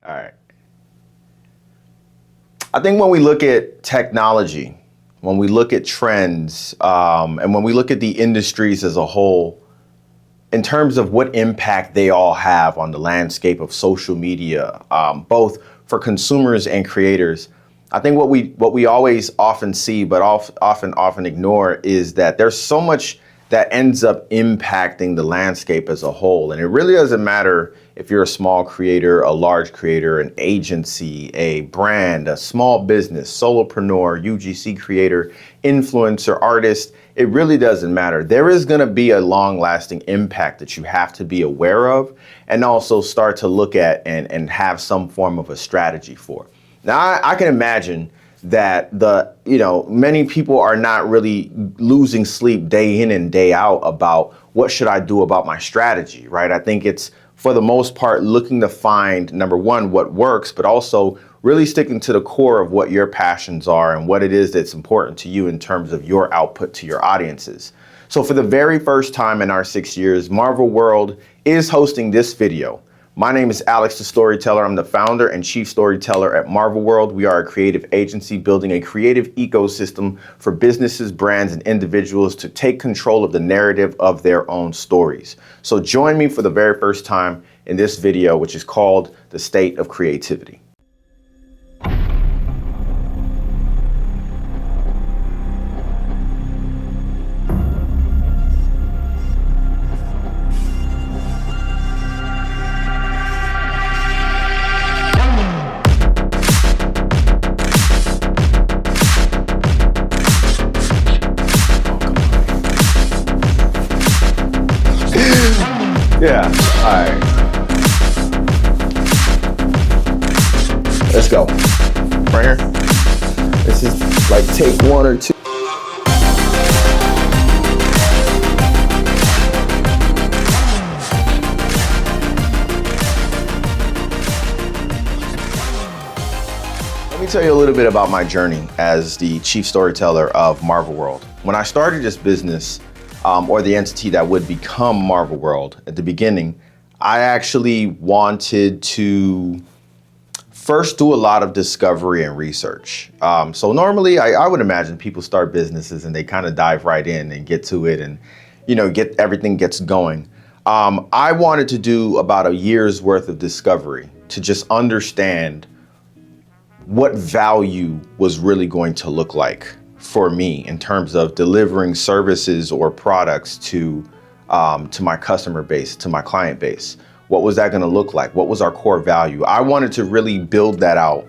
All right. I think when we look at technology, when we look at trends, and when we look at the industries as a whole, in terms of what impact they all have on the landscape of social media, both for consumers and creators, I think what we always often see, but often ignore, is that there's so much that ends up impacting the landscape as a whole. And it really doesn't matter if you're a small creator, a large creator, an agency, a brand, a small business, solopreneur, UGC creator, influencer, artist. It really doesn't matter. There is going to be a long-lasting impact that you have to be aware of and also start to look at and have some form of a strategy for. Now, I can imagine that many people are not really losing sleep day in and day out about what should I do about my strategy, right? I think it's, for the most part, looking to find, number one, what works, but also really sticking to the core of what your passions are and what it is that's important to you in terms of your output to your audiences. So for the very first time in our 6 years, MRVL WRLD is hosting this video. My name is Alex, the Storyteller. I'm the founder and chief storyteller at MRVL WRLD. We are a creative agency building a creative ecosystem for businesses, brands, and individuals to take control of the narrative of their own stories. So join me for the very first time in this video, which is called The State of Creativity. Yeah, all right. Let's go. Right here. This is like take 1 or 2. Let me tell you a little bit about my journey as the chief storyteller of MRVL WRLD. When I started this business, or the entity that would become MRVL WRLD at the beginning, I actually wanted to first do a lot of discovery and research. So normally I would imagine people start businesses and they kind of dive right in and get to it and, everything gets going. I wanted to do about a year's worth of discovery to just understand what value was really going to look like for me in terms of delivering services or products to my customer base, to my client base. What was that going to look like? What was our core value? I wanted to really build that out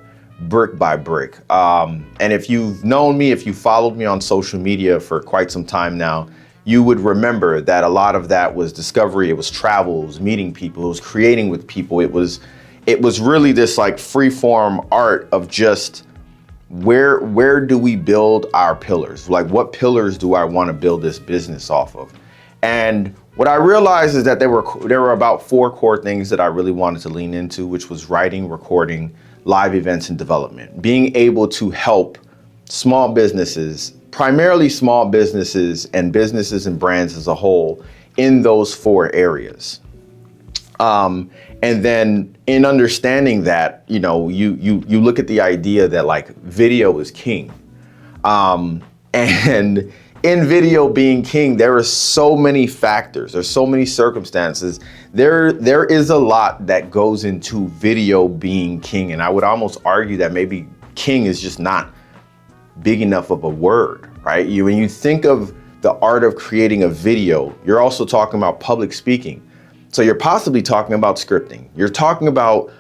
brick by brick. And if you've known me, if you followed me on social media for quite some time now, you would remember that a lot of that was discovery. It was travel, it was meeting people, it was creating with people. It was really this like free form art of just where do we build our pillars? Like, what pillars do I want to build this business off of? And what I realized is that there were about 4 core things that I really wanted to lean into, which was writing, recording, live events, and development. Being able to help small businesses, primarily small businesses and brands as a whole, in those 4 areas. And then in understanding that, you look at the idea that like video is king. And in video being king, there are so many factors, there's so many circumstances. There is a lot that goes into video being king. And I would almost argue that maybe king is just not big enough of a word, right? When you think of the art of creating a video, you're also talking about public speaking. So you're possibly talking about scripting. You're talking about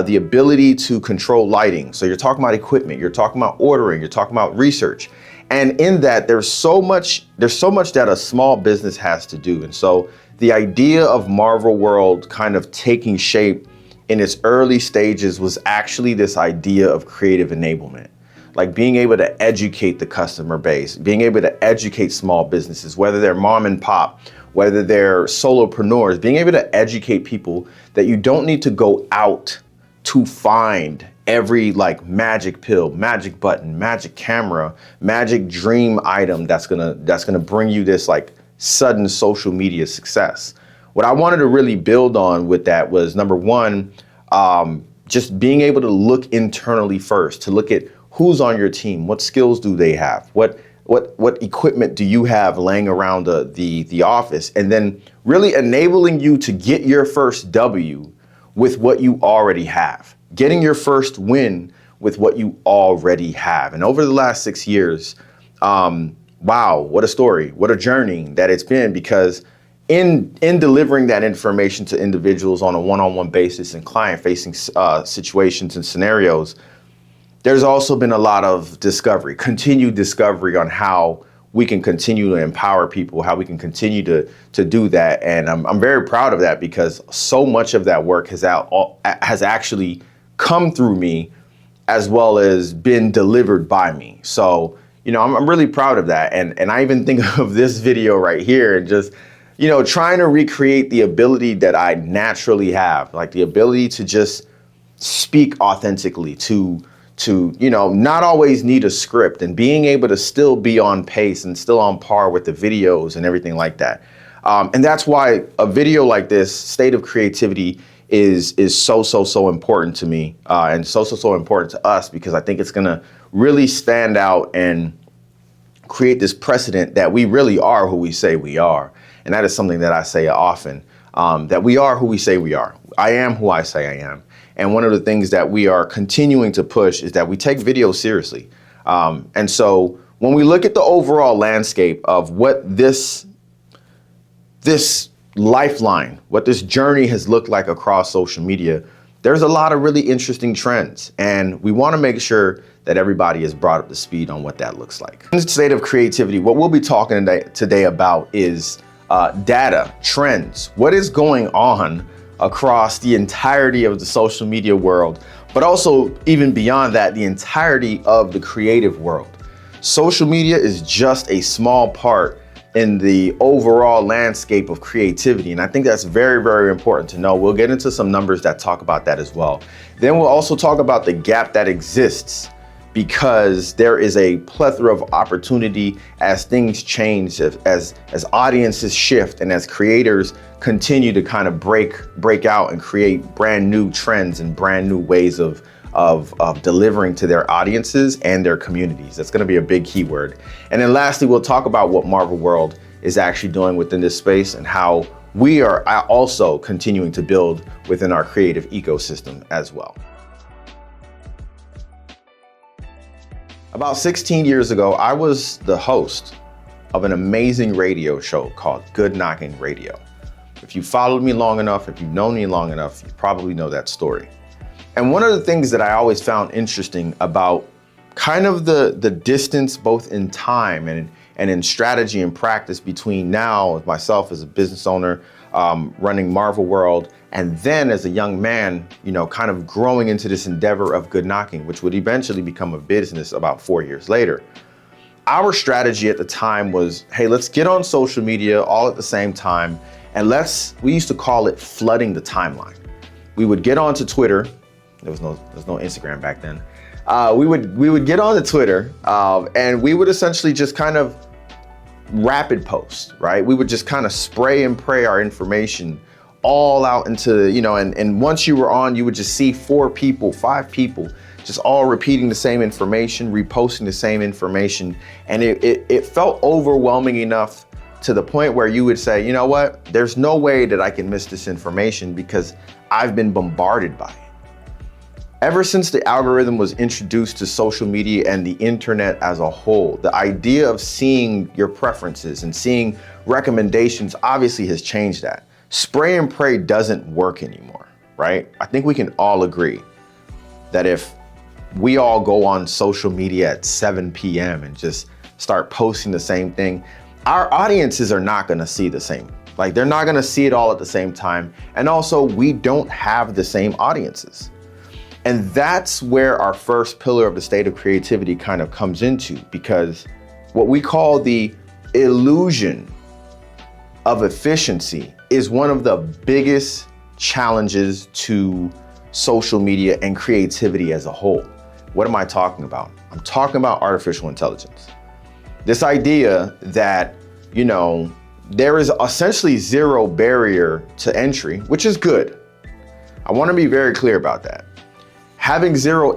the ability to control lighting. So you're talking about equipment. You're talking about ordering. You're talking about research. And in that, there's so much that a small business has to do. And so the idea of MRVL WRLD kind of taking shape in its early stages was actually this idea of creative enablement. Like being able to educate the customer base, being able to educate small businesses, whether they're mom and pop, whether they're solopreneurs, being able to educate people that you don't need to go out to find every like magic pill, magic button, magic camera, magic dream item that's gonna bring you this like sudden social media success. What I wanted to really build on with that was, number one, just being able to look internally first, to look at who's on your team, what skills do they have, what equipment do you have laying around the office, and then really enabling you to get your first W with what you already have, getting your first win with what you already have. And over the last 6 years, wow, what a story, what a journey that it's been, because in delivering that information to individuals on a one-on-one basis and client-facing situations and scenarios, there's also been a lot of discovery, continued discovery on how we can continue to empower people, how we can continue to do that. And I'm very proud of that, because so much of that work has actually come through me, as well as been delivered by me. So, I'm really proud of that. And I even think of this video right here and just, trying to recreate the ability that I naturally have, like the ability to just speak authentically, to not always need a script, and being able to still be on pace and still on par with the videos and everything like that. And that's why a video like this, State of Creativity, is so important to me, and so important to us, because I think it's gonna really stand out and create this precedent that we really are who we say we are. And that is something that I say often, that we are who we say we are. I am who I say I am. And one of the things that we are continuing to push is that we take video seriously. And so when we look at the overall landscape of what this lifeline, what this journey has looked like across social media, there's a lot of really interesting trends. And we want to make sure that everybody is brought up to speed on what that looks like. In the State of Creativity, what we'll be talking today about is data, trends, what is going on across the entirety of the social media world, but also even beyond that, the entirety of the creative world. Social media is just a small part in the overall landscape of creativity. And I think that's very, very important to know. We'll get into some numbers that talk about that as well. Then we'll also talk about the gap that exists, because there is a plethora of opportunity as things change, as audiences shift, and as creators continue to kind of break out and create brand new trends and brand new ways of delivering to their audiences and their communities. That's gonna be a big keyword. And then lastly, we'll talk about what MRVL WRLD is actually doing within this space, and how we are also continuing to build within our creative ecosystem as well. About 16 years ago, I was the host of an amazing radio show called Good Knocking Radio. If you followed me long enough, if you've known me long enough, you probably know that story. And one of the things that I always found interesting about kind of the distance, both in time and in strategy and practice, between now myself as a business owner, running MRVL WRLD, and then as a young man, kind of growing into this endeavor of Good Knocking, which would eventually become a business about 4 years later. Our strategy at the time was, hey, let's get on social media all at the same time, and we used to call it flooding the timeline. We would get onto Twitter. There was no Instagram back then. We would get onto Twitter, and we would essentially just kind of rapid post, right? We would just kind of spray and pray our information all out into, and once you were on, you would just see 4 people, 5 people, just all repeating the same information, reposting the same information. And it felt overwhelming enough to the point where you would say, you know what, there's no way that I can miss this information, because I've been bombarded by it. Ever since the algorithm was introduced to social media and the internet as a whole, the idea of seeing your preferences and seeing recommendations obviously has changed that. Spray and pray doesn't work anymore, right? I think we can all agree that if we all go on social media at 7 p.m. and just start posting the same thing, our audiences are not gonna see the same. Like, they're not gonna see it all at the same time. And also, we don't have the same audiences. And that's where our first pillar of the State of Creativity kind of comes into, because what we call the illusion of efficiency is one of the biggest challenges to social media and creativity as a whole. What am I talking about? I'm talking about artificial intelligence. This idea that, there is essentially zero barrier to entry, which is good. I want to be very clear about that. Having zero,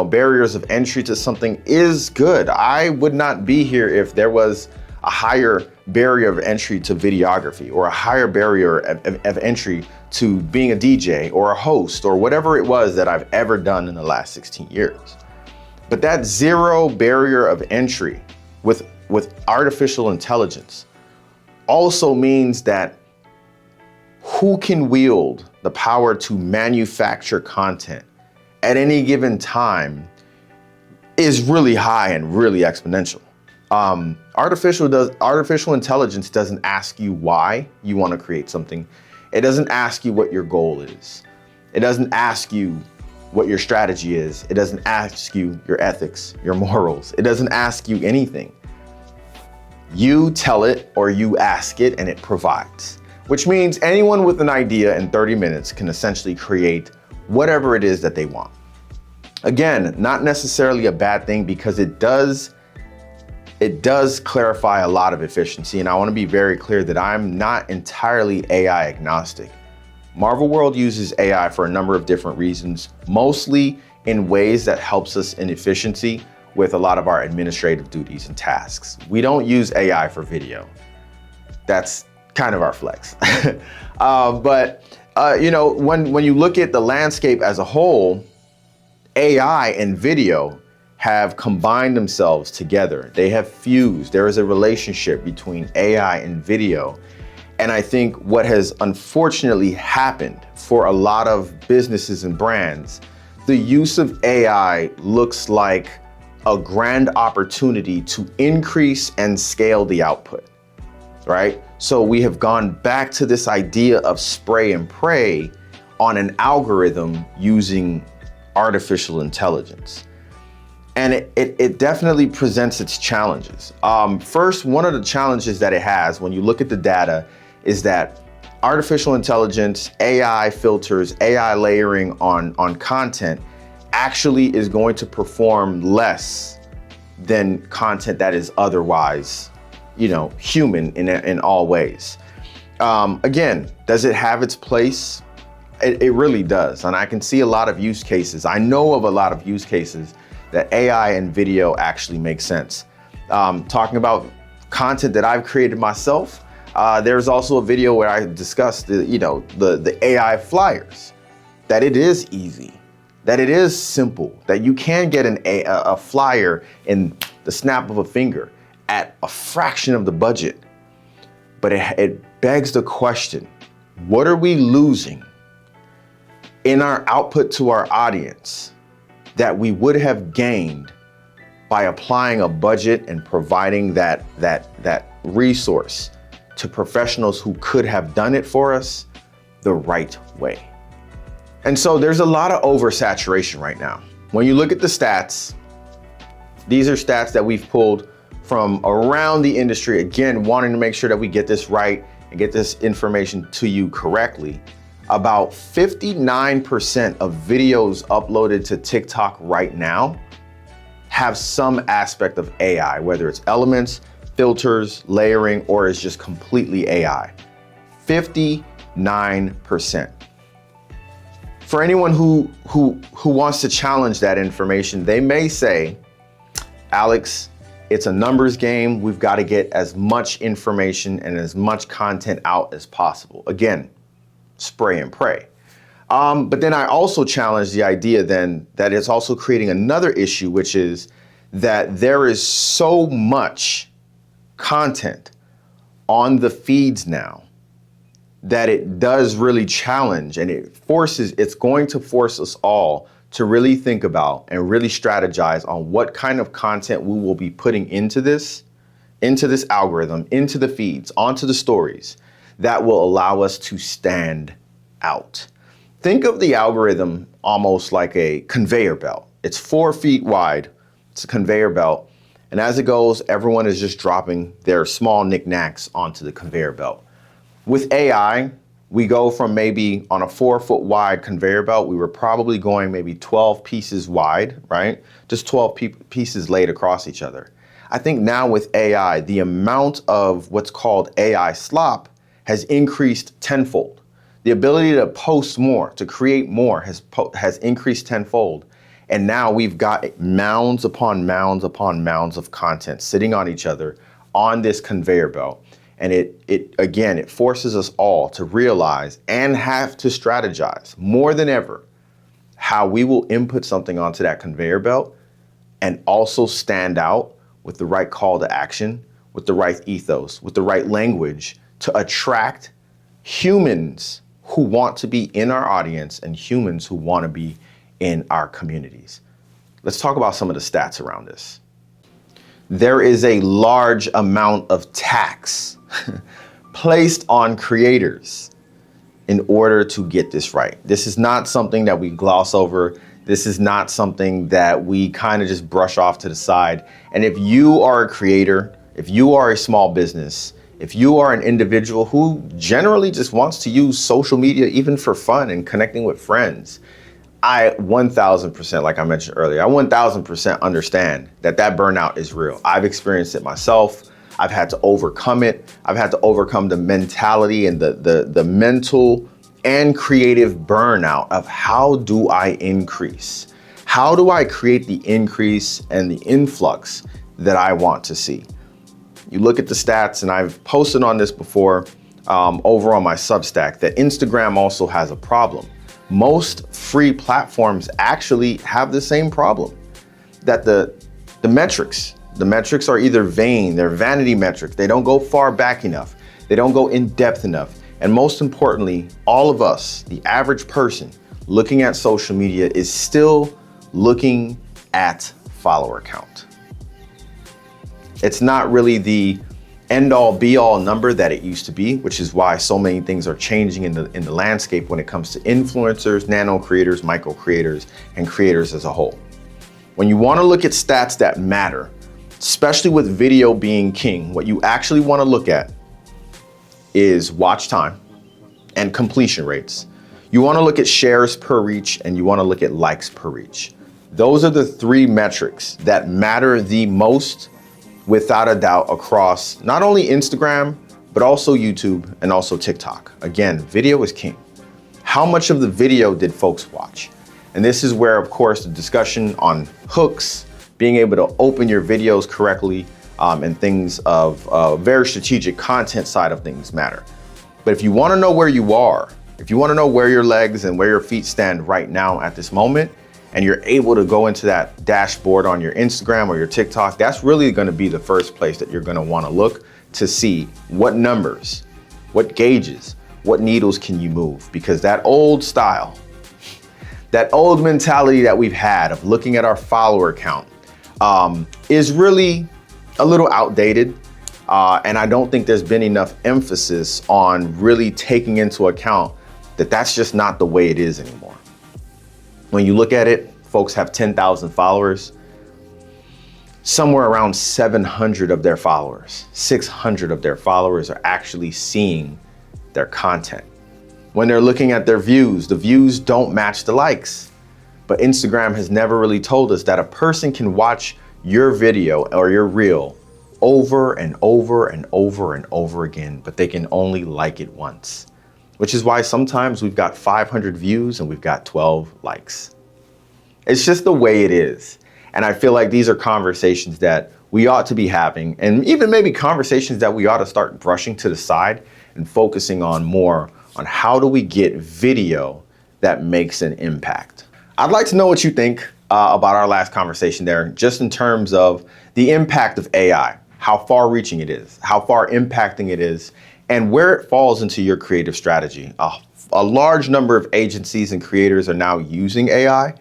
barriers of entry to something is good. I would not be here if there was a higher barrier of entry to videography, or a higher barrier of entry to being a DJ or a host or whatever it was that I've ever done in the last 16 years. But that zero barrier of entry with artificial intelligence also means that who can wield the power to manufacture content at any given time is really high and really exponential. Artificial intelligence doesn't ask you why you want to create something. It doesn't ask you what your goal is. It doesn't ask you what your strategy is. It doesn't ask you your ethics, your morals. It doesn't ask you anything. You tell it or you ask it and it provides, which means anyone with an idea in 30 minutes can essentially create whatever it is that they want. Again, not necessarily a bad thing, because it does clarify a lot of efficiency. And I want to be very clear that I'm not entirely AI agnostic. MRVL WRLD uses AI for a number of different reasons, mostly in ways that helps us in efficiency with a lot of our administrative duties and tasks. We don't use AI for video. That's kind of our flex. But when you look at the landscape as a whole, AI and video have combined themselves together. They have fused. There is a relationship between AI and video. And I think what has unfortunately happened for a lot of businesses and brands, the use of AI looks like a grand opportunity to increase and scale the output, right? So we have gone back to this idea of spray and pray on an algorithm using artificial intelligence. And it definitely presents its challenges. First, one of the challenges that it has when you look at the data is that artificial intelligence, AI filters, AI layering on content actually is going to perform less than content that is otherwise, human in all ways. Again, does it have its place? It really does. And I can see a lot of use cases. I know of a lot of use cases that AI and video actually make sense. Talking about content that I've created myself, there's also a video where I discussed the AI flyers, that it is easy, that it is simple, that you can get a flyer in the snap of a finger at a fraction of the budget. But it begs the question, what are we losing in our output to our audience that we would have gained by applying a budget and providing that resource to professionals who could have done it for us the right way? And so there's a lot of oversaturation right now. When you look at the stats, these are stats that we've pulled from around the industry, again, wanting to make sure that we get this right and get this information to you correctly. About 59% of videos uploaded to TikTok right now have some aspect of AI, whether it's elements, filters, layering, or is just completely AI. 59%. For anyone who wants to challenge that information, they may say, Alex, it's a numbers game. We've got to get as much information and as much content out as possible. Again, spray and pray. But then I also challenge the idea then that it's also creating another issue, which is that there is so much content on the feeds now that it does really challenge, and it's going to force us all to really think about and really strategize on what kind of content we will be putting into this algorithm, into the feeds, onto the stories that will allow us to stand out. Think of the algorithm almost like a conveyor belt. It's 4 feet wide. It's a conveyor belt. And as it goes, everyone is just dropping their small knickknacks onto the conveyor belt. With AI, we go from maybe on a 4 foot wide conveyor belt, we were probably going maybe 12 pieces wide, right? Just 12 pieces laid across each other. I think now with AI, the amount of what's called AI slop has increased tenfold. The ability to post more, to create more has increased tenfold. And now we've got mounds upon mounds upon mounds of content sitting on each other on this conveyor belt. And it forces us all to realize and have to strategize more than ever how we will input something onto that conveyor belt and also stand out with the right call to action, with the right ethos, with the right language to attract humans who want to be in our audience and humans who want to be in our communities. Let's talk about some of the stats around this. There is a large amount of tax placed on creators in order to get this right. This is not something that we gloss over. This is not something that we kind of just brush off to the side. And if you are a creator, if you are a small business, if you are an individual who generally just wants to use social media even for fun and connecting with friends, I 1000%, like I mentioned earlier, I 1000% understand that burnout is real. I've experienced it myself. I've had to overcome it. I've had to overcome the mentality and the mental and creative burnout of how do I increase? How do I create the increase and the influx that I want to see? You look at the stats, and I've posted on this before over on my Substack, that Instagram also has a problem. Most free platforms actually have the same problem, that the metrics are either vain, they're vanity metrics, they don't go far back enough, they don't go in depth enough. And most importantly, all of us, the average person looking at social media, is still looking at follower count. It's not really the end all be all number that it used to be, which is why so many things are changing in the landscape when it comes to influencers, nano creators, micro creators, and creators as a whole. When you want to look at stats that matter, especially with video being king, what you actually want to look at is watch time and completion rates. You want to look at shares per reach, and you want to look at likes per reach. Those are the three metrics that matter the most, without a doubt, across not only Instagram, but also YouTube and also TikTok. Again, video is king. How much of the video did folks watch? And this is where, of course, the discussion on hooks, being able to open your videos correctly, and things of very strategic content side of things matter. But if you want to know where you are, if you want to know where your legs and where your feet stand right now at this moment, and you're able to go into that dashboard on your Instagram or your TikTok, that's really going to be the first place that you're going to want to look to see what numbers, what gauges, what needles can you move. Because that old style, that old mentality that we've had of looking at our follower count is really a little outdated. And I don't think there's been enough emphasis on really taking into account that that's just not the way it is anymore. When you look at it, folks have 10,000 followers. Somewhere around 700 of their followers, 600 of their followers are actually seeing their content. When they're looking at their views, the views don't match the likes. But Instagram has never really told us that a person can watch your video or your reel over and over and over and over again, but they can only like it once. Which is why sometimes we've got 500 views and we've got 12 likes. It's just the way it is. And I feel like these are conversations that we ought to be having, and even maybe conversations that we ought to start brushing to the side and focusing on more on how do we get video that makes an impact. I'd like to know what you think about our last conversation there, just in terms of the impact of AI, how far reaching it is, how far impacting it is, and where it falls into your creative strategy. A large number of agencies and creators are now using AI.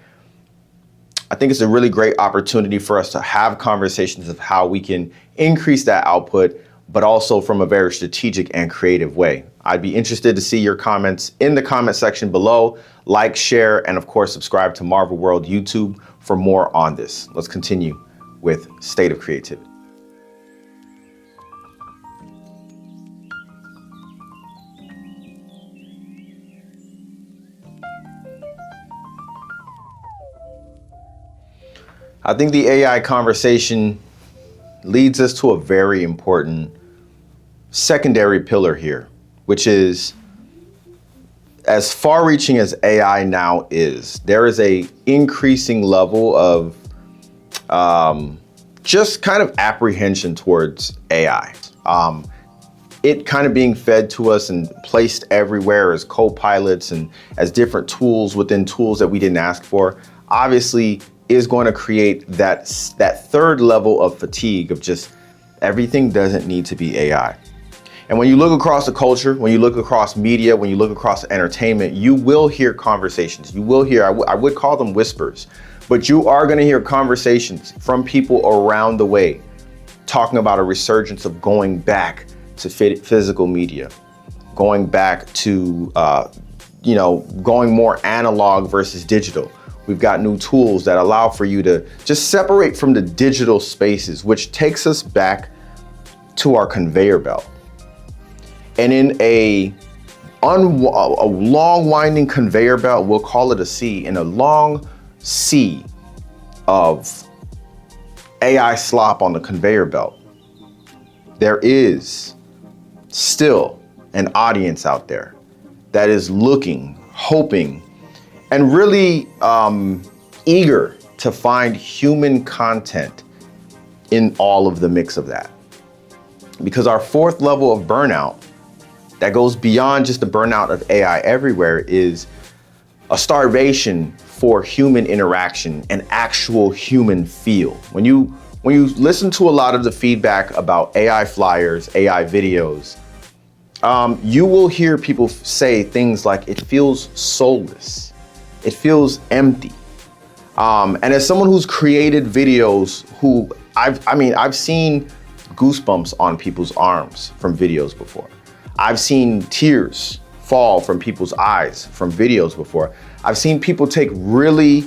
I think it's a really great opportunity for us to have conversations of how we can increase that output, but also from a very strategic and creative way. I'd be interested to see your comments in the comment section below. Like, share, and of course, subscribe to MRVL WRLD YouTube for more on this. Let's continue with State of Creativity. I think the AI conversation leads us to a very important secondary pillar here, which is as far-reaching as AI now is, there is a increasing level of just kind of apprehension towards AI. It kind of being fed to us and placed everywhere as co-pilots and as different tools within tools that we didn't ask for, obviously is going to create that third level of fatigue of just everything doesn't need to be AI. And when you look across the culture, when you look across media, when you look across entertainment, you will hear conversations. You will hear, I would call them whispers, but you are going to hear conversations from people around the way talking about a resurgence of going back to physical media, going back to, going more analog versus digital. We've got new tools that allow for you to just separate from the digital spaces, which takes us back to our conveyor belt. And in a long winding conveyor belt, we'll call it a C, in a long sea of AI slop on the conveyor belt, there is still an audience out there that is looking, hoping, and really eager to find human content in all of the mix of that. Because our fourth level of burnout that goes beyond just the burnout of AI everywhere is a starvation for human interaction and actual human feel. When you listen to a lot of the feedback about AI flyers, AI videos, you will hear people say things like, it feels soulless. It feels empty. And as someone who's created videos, I've seen goosebumps on people's arms from videos before. I've seen tears fall from people's eyes from videos before. I've seen people take really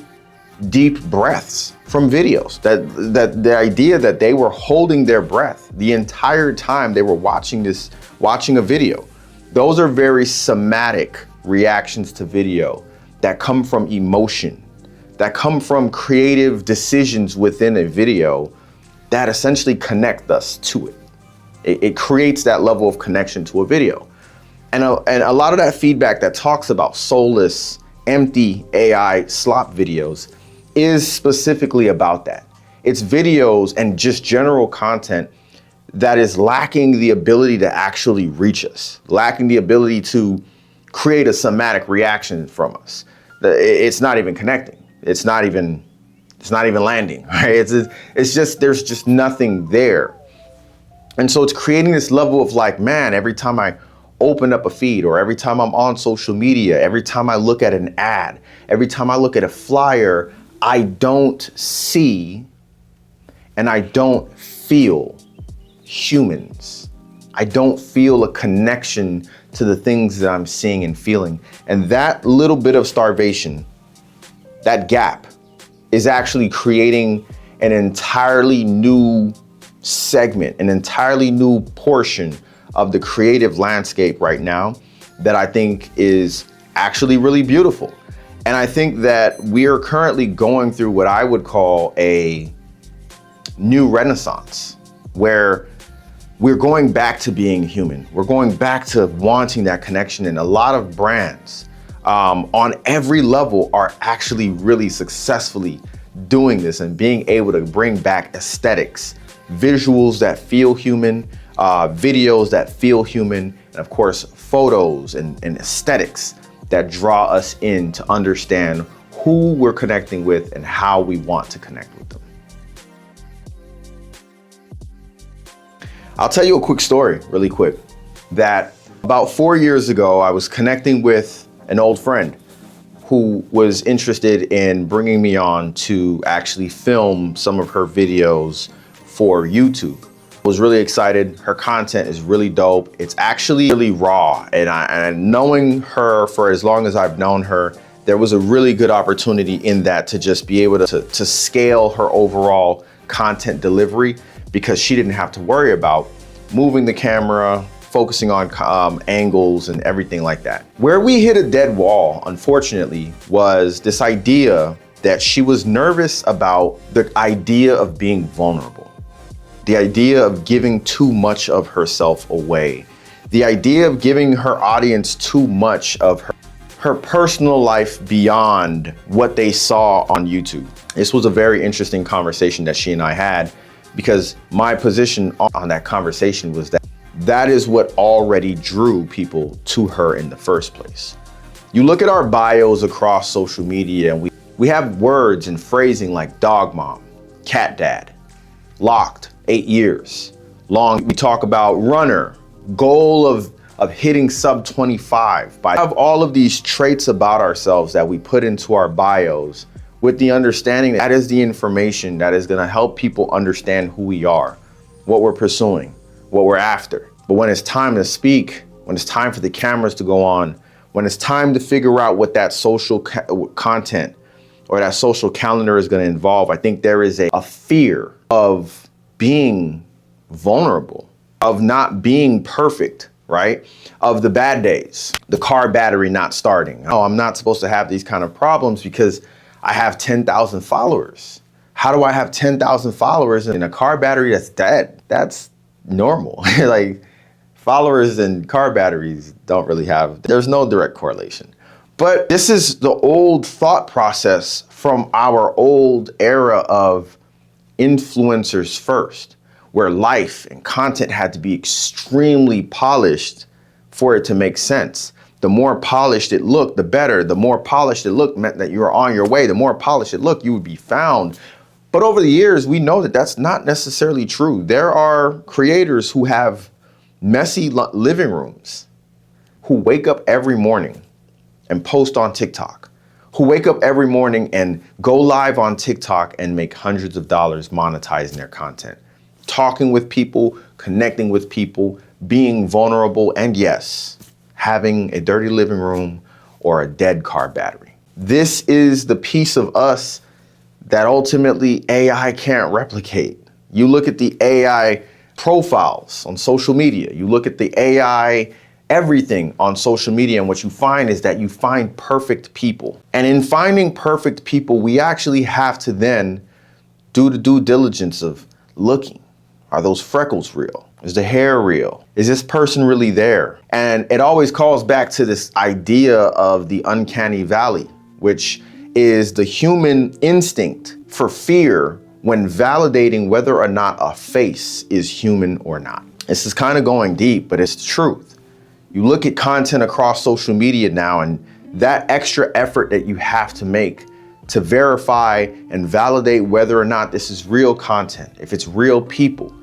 deep breaths from videos. That the idea that they were holding their breath the entire time they were watching a video. Those are very somatic reactions to video that come from emotion, that come from creative decisions within a video that essentially connect us to it. It creates that level of connection to a video. And a lot of that feedback that talks about soulless, empty AI slop videos is specifically about that. It's videos and just general content that is lacking the ability to actually reach us, lacking the ability to create a somatic reaction from us. It's not even connecting. It's not even landing, right? It's just, there's just nothing there. And so it's creating this level of like, man, every time I open up a feed, or every time I'm on social media, every time I look at an ad, every time I look at a flyer, I don't see and I don't feel humans. I don't feel a connection to the things that I'm seeing and feeling. And that little bit of starvation, that gap, is actually creating an entirely new segment, an entirely new portion of the creative landscape right now that I think is actually really beautiful. And I think that we are currently going through what I would call a new renaissance, where we're going back to being human. We're going back to wanting that connection. And a lot of brands on every level are actually really successfully doing this and being able to bring back aesthetics, visuals that feel human, videos that feel human, and of course, photos and aesthetics that draw us in to understand who we're connecting with and how we want to connect with them. I'll tell you a quick story, really quick, that about 4 years ago, I was connecting with an old friend who was interested in bringing me on to actually film some of her videos for YouTube. I was really excited. Her content is really dope. It's actually really raw. And knowing her for as long as I've known her, there was a really good opportunity in that to just be able to scale her overall content delivery, because she didn't have to worry about moving the camera, focusing on angles and everything like that. Where we hit a dead wall, unfortunately, was this idea that she was nervous about the idea of being vulnerable. The idea of giving too much of herself away. The idea of giving her audience too much of her personal life beyond what they saw on YouTube. This was a very interesting conversation that she and I had, because my position on that conversation was that that is what already drew people to her in the first place. You look at our bios across social media and we have words and phrasing like dog mom, cat dad, locked, 8 years long. We talk about runner, goal of hitting sub 25. I have all of these traits about ourselves that we put into our bios with the understanding that is the information that is gonna help people understand who we are, what we're pursuing, what we're after. But when it's time to speak, when it's time for the cameras to go on, when it's time to figure out what that social content or that social calendar is gonna involve, I think there is a fear of being vulnerable, of not being perfect, right? Of the bad days, the car battery not starting. Oh, I'm not supposed to have these kind of problems because I have 10,000 followers. How do I have 10,000 followers in a car battery that's dead? That's normal. Like, followers and car batteries don't really there's no direct correlation. But this is the old thought process from our old era of influencers first, where life and content had to be extremely polished for it to make sense. The more polished it looked, the better. The more polished it looked meant that you were on your way. The more polished it looked, you would be found. But over the years, we know that that's not necessarily true. There are creators who have messy living rooms, who wake up every morning and post on TikTok, who wake up every morning and go live on TikTok and make hundreds of dollars monetizing their content, talking with people, connecting with people, being vulnerable, and yes, having a dirty living room or a dead car battery. This is the piece of us that ultimately AI can't replicate. You look at the AI profiles on social media, you look at the AI everything on social media, and what you find is that you find perfect people. And in finding perfect people, we actually have to then do the due diligence of looking. Are those freckles real? Is the hair real? Is this person really there? And it always calls back to this idea of the uncanny valley, which is the human instinct for fear when validating whether or not a face is human or not. This is kind of going deep, but it's the truth. You look at content across social media now, and that extra effort that you have to make to verify and validate whether or not this is real content, if it's real people,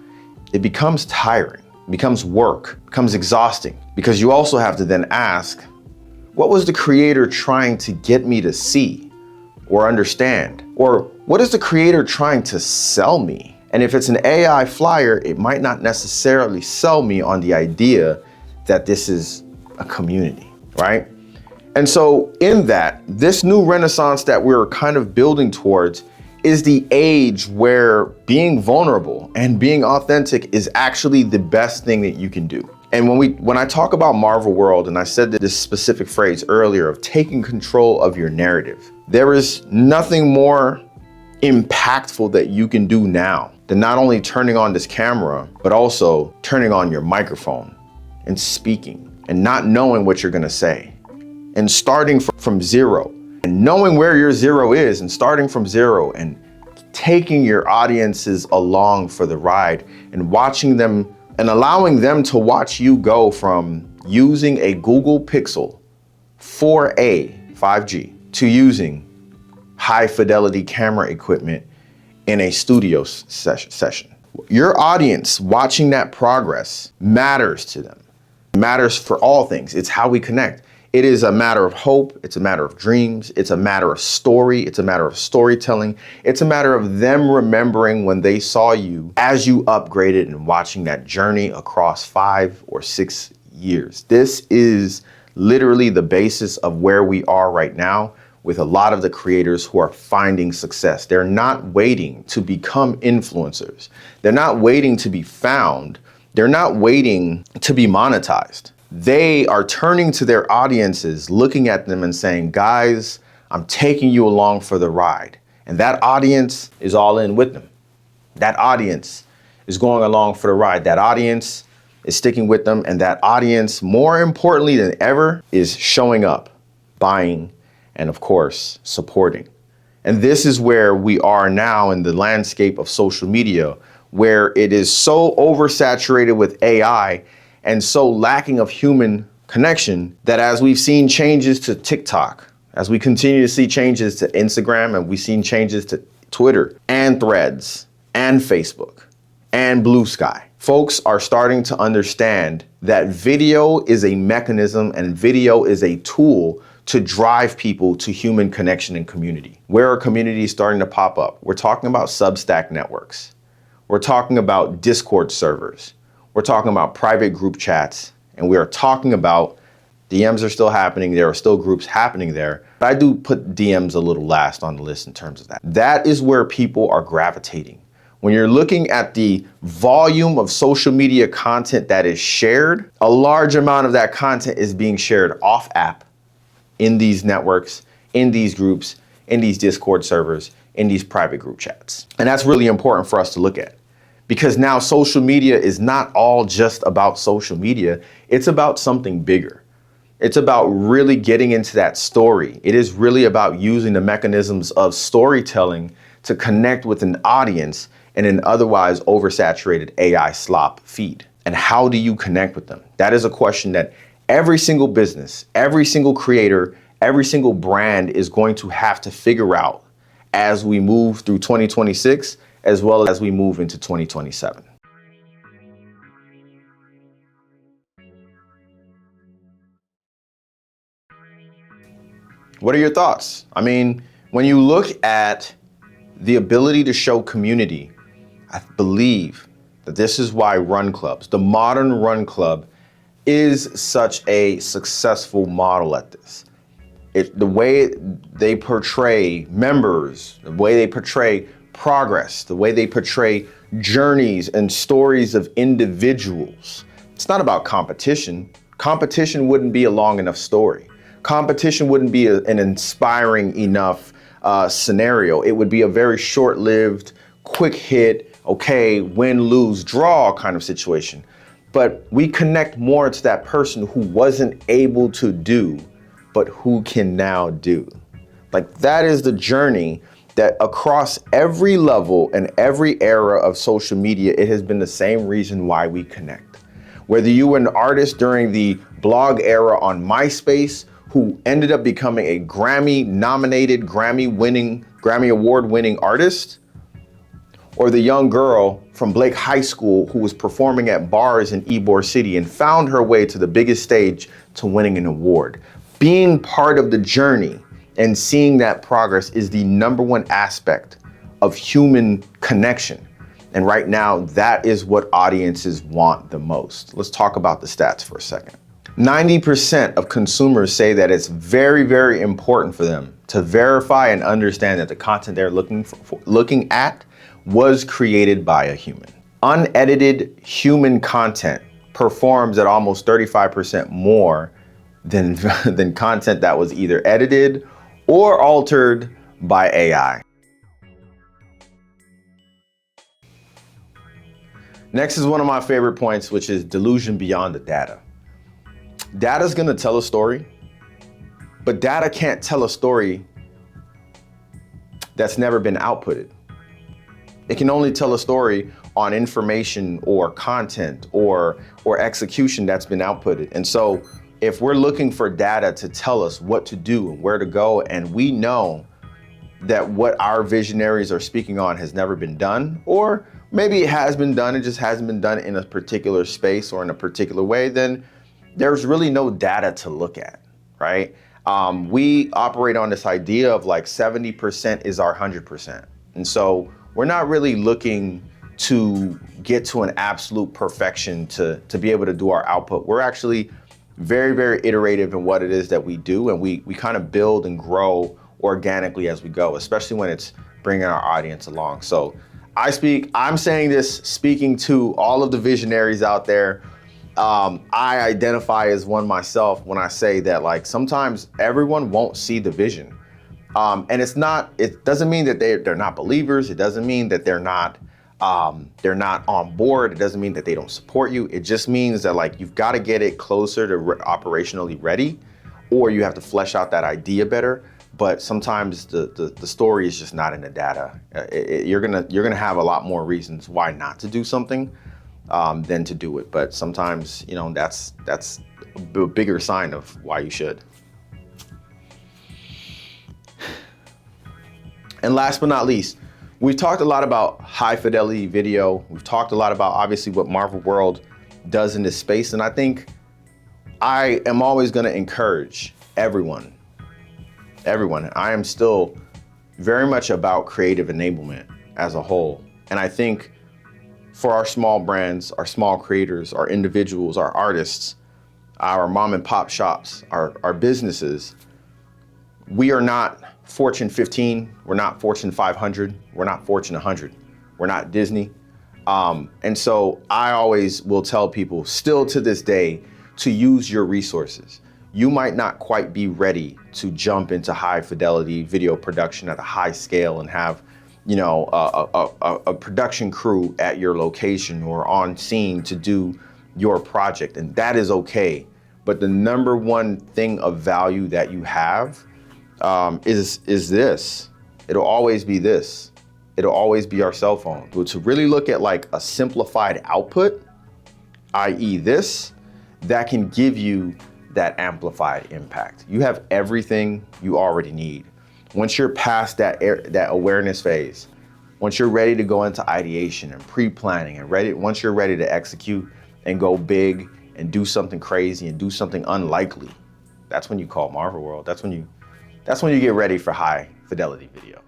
it becomes tiring, it becomes work, it becomes exhausting, because you also have to then ask, what was the creator trying to get me to see or understand? Or what is the creator trying to sell me? And if it's an AI flyer, it might not necessarily sell me on the idea that this is a community, right? And so in that, this new renaissance that we're kind of building towards is the age where being vulnerable and being authentic is actually the best thing that you can do. And when I talk about MRVL WRLD, and I said this specific phrase earlier of taking control of your narrative, there is nothing more impactful that you can do now than not only turning on this camera, but also turning on your microphone and speaking and not knowing what you're gonna say and starting from zero and knowing where your zero is and starting from zero and taking your audiences along for the ride and watching them and allowing them to watch you go from using a Google Pixel 4a 5G to using high fidelity camera equipment in a studio session. Your audience watching that progress matters to them. It matters for all things. It's how we connect. It is a matter of hope. It's a matter of dreams. It's a matter of story. It's a matter of storytelling. It's a matter of them remembering when they saw you as you upgraded and watching that journey across 5 or 6 years. This is literally the basis of where we are right now with a lot of the creators who are finding success. They're not waiting to become influencers. They're not waiting to be found. They're not waiting to be monetized. They are turning to their audiences, looking at them and saying, guys, I'm taking you along for the ride. And that audience is all in with them. That audience is going along for the ride. That audience is sticking with them. And that audience, more importantly than ever, is showing up. buying, and of course, supporting. And this is where we are now in the landscape of social media, where it is so oversaturated with AI and so lacking of human connection that as we've seen changes to TikTok, as we continue to see changes to Instagram, and we've seen changes to Twitter and Threads and Facebook and Blue Sky, folks are starting to understand that video is a mechanism and video is a tool to drive people to human connection and community. Where are communities starting to pop up? We're talking about Substack networks. We're talking about Discord servers. We're talking about private group chats. And we are talking about DMs are still happening. There are still groups happening there. But I do put DMs a little last on the list in terms of that. That is where people are gravitating. When you're looking at the volume of social media content that is shared, a large amount of that content is being shared off app, in these networks, in these groups, in these Discord servers, in these private group chats. And that's really important for us to look at, because now social media is not all just about social media. It's about something bigger. It's about really getting into that story. It is really about using the mechanisms of storytelling to connect with an audience in an otherwise oversaturated AI slop feed. And how do you connect with them? That is a question that every single business, every single creator, every single brand is going to have to figure out as we move through 2026, as well as we move into 2027. What are your thoughts? I mean, when you look at the ability to show community, I believe that this is why run clubs, the modern run club, is such a successful model at this. The way they portray members, the way they portray progress, the way they portray journeys and stories of individuals. It's not about competition. Competition wouldn't be a long enough story. Competition wouldn't be an inspiring enough scenario. It would be a very short-lived, quick hit, okay, win, lose, draw kind of situation. But we connect more to that person who wasn't able to do, but who can now do. Like, that is the journey that across every level and every era of social media, it has been the same reason why we connect. Whether you were an artist during the blog era on MySpace, who ended up becoming a Grammy-nominated, Grammy Award-winning artist, or the young girl from Blake High School who was performing at bars in Ybor City and found her way to the biggest stage to winning an award. Being part of the journey and seeing that progress is the #1 aspect of human connection. And right now, that is what audiences want the most. Let's talk about the stats for a second. 90% of consumers say that it's very, very important for them to verify and understand that the content they're looking at was created by a human. Unedited human content performs at almost 35% more than content that was either edited or altered by AI. Next is one of my favorite points, which is delusion beyond the data. Data is going to tell a story, but data can't tell a story that's never been outputted. It can only tell a story on information or content or execution that's been outputted. And so if we're looking for data to tell us what to do and where to go, and we know that what our visionaries are speaking on has never been done, or maybe it has been done, it just hasn't been done in a particular space or in a particular way, then there's really no data to look at, right? We operate on this idea of like 70% is our 100%. And so we're not really looking to get to an absolute perfection to be able to do our output. We're actually very, very iterative in what it is that we do, and we kind of build and grow organically as we go, especially when it's bringing our audience along. So I'm saying this speaking to all of the visionaries out there. I identify as one myself when I say that, like, sometimes everyone won't see the vision. And it doesn't mean that they're not believers. It doesn't mean that they're not on board. It doesn't mean that they don't support you. It just means that, like, you've got to get it closer to operationally ready, or you have to flesh out that idea better. But sometimes the story is just not in the data. You're gonna have a lot more reasons why not to do something than to do it. But sometimes, you know, that's a bigger sign of why you should. And last but not least, we've talked a lot about high fidelity video. We've talked a lot about obviously what MRVL WRLD does in this space. And I think I am always going to encourage everyone. I am still very much about creative enablement as a whole. And I think for our small brands, our small creators, our individuals, our artists, our mom and pop shops, our businesses, we are not Fortune 15, we're not Fortune 500, we're not Fortune 100, we're not Disney. And so I always will tell people still to this day to use your resources. You might not quite be ready to jump into high fidelity video production at a high scale and have, you know, a production crew at your location or on scene to do your project, and that is okay. But the number one thing of value that you have is this. It'll always be this. It'll always be our cell phone. But to really look at like a simplified output, i.e. this, that can give you that amplified impact. You have everything you already need. Once you're past that awareness phase, once you're ready to go into ideation and pre-planning and once you're ready to execute and go big and do something crazy and do something unlikely, that's when you call MRVL WRLD. That's when you get ready for high fidelity video.